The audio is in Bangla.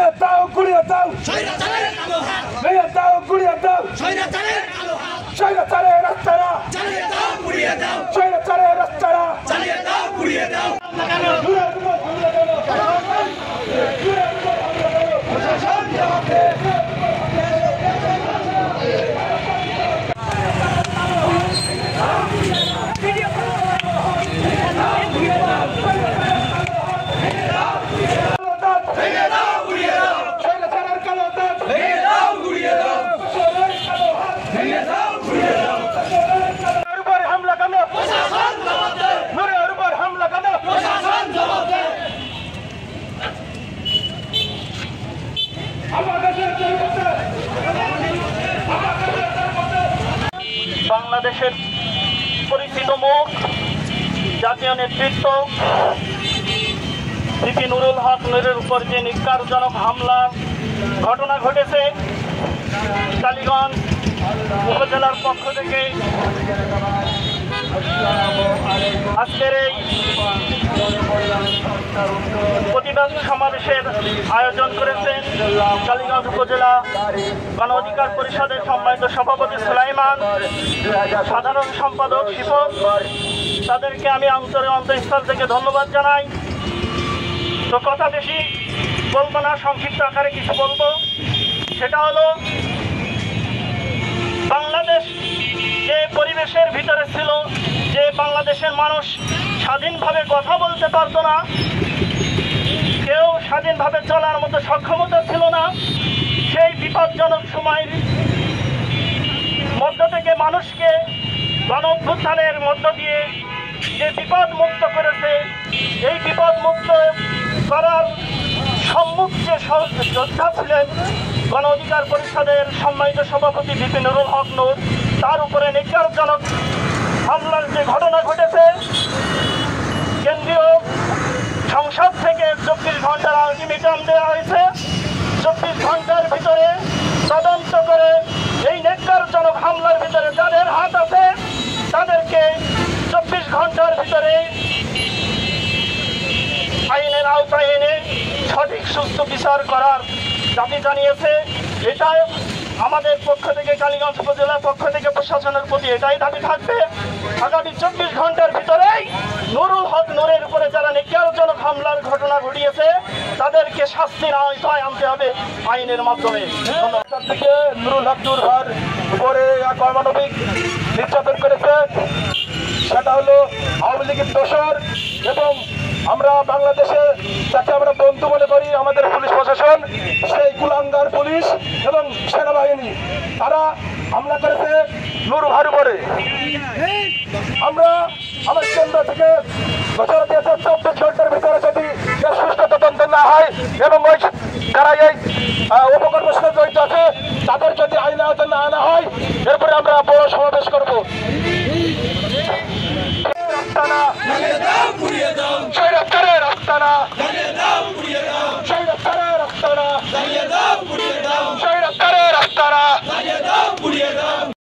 ভেঙে দাও গুড়িয়ে দাও ভেঙে দাও গুড়িয়ে দাও স্বৈরাচারের রাস্তারা স্বৈরাচারের রাস্তারা বাংলাদেশের পরিচিত মুখ জাতীয় নেতৃত্ব ভিপি নুরুল হক নূরের উপর যে নিকারজনক হামলার ঘটনা ঘটেছে টালিগঞ্জ উপজেলার পক্ষ থেকে আজকের এই প্রতিবাদ সমাবেশের আয়োজন করেছেন টালিগঞ্জ উপজেলা গণ অধিকার পরিষদের সম্মানিত সভাপতি সুলাইমান, সাধারণ সম্পাদক শিপক। তাদেরকে আমি অন্তঃস্থল থেকে ধন্যবাদ জানাই। তো কথা বেশি বলবো না, সংক্ষিপ্ত আকারে কিছু বলবো। সেটা হলো বাংলাদেশ যে পরিবেশের ভিতরে ছিল, যে বাংলাদেশের মানুষ স্বাধীনভাবে কথা বলতে পারতো না, কেউ স্বাধীনভাবে চলার মতো সক্ষমতা ছিল না, সেই বিপজ্জনক সময়ের মধ্য থেকে মানুষকে গণ অভ্যুত্থানের মধ্য দিয়ে যে বিপদ মুক্ত করেছে, এই বিপদ মুক্ত করার সম্মুখ যে যোদ্ধা ছিলেন গণ অধিকার পরিষদের সম্মানিত সভাপতি ভিপি নুরুল হক নূর, তার উপরে নিকারজনক হামলার যে ঘটনা ঘটেছে, কেন্দ্রীয় সংসদ থেকে 24 ঘন্টার আলটিমেটাম দেওয়া হয়েছে। 24 ঘন্টার ভিতরে তদন্ত করে এই নিকারজনক হামলার ভিতরে যাদের হাত আছে তাদেরকে 24 ঘন্টার ভিতরে আইনের আওতায় এনে সঠিক সুস্থ বিচার করার দাবি জানিয়েছে। এটাই আমাদের পক্ষ থেকে, টালিগঞ্জ উপজেলার পক্ষ থেকে প্রশাসনের প্রতি এটাই দাবি থাকবে, আগামী 24 ঘন্টার ভিতরেই নুরুল হক নূরের উপরে যারা নিকারজনক হামলার ঘটনা ঘটিয়েছে তাদেরকে শাস্তির আওতায় আনতে হবে আইনের মাধ্যমে। থেকে নুরুল হক নূর উপরে এক অমানবিক নির্যাতন করেছে, সেটা হলো আওয়ামী লীগের দোসর, এবং আমরা বাংলাদেশে যাকে আমরা বন্ধু মনে করি আমাদের পুলিশ প্রশাসন, সেই কুলাঙ্গার পুলিশ এবং সেনাবাহিনী তারা হামলা করেছে নূর ভাইয়ের উপরে। আমরা আমার কেন্দ্র থেকে ঘোষণা দিয়েছে 24 ঘন্টার ভিতরে যদি সুষ্ঠু তদন্ত না হয় এবং ওই যারা এই উপকর্মের সাথে জড়িত আছে তাদের যদি আইন আওতায় না আনা হয়, এরপরে আমরা বড় সমাবেশ করবো। রাস্তা না, স্বৈরাচারের রাস্তা না।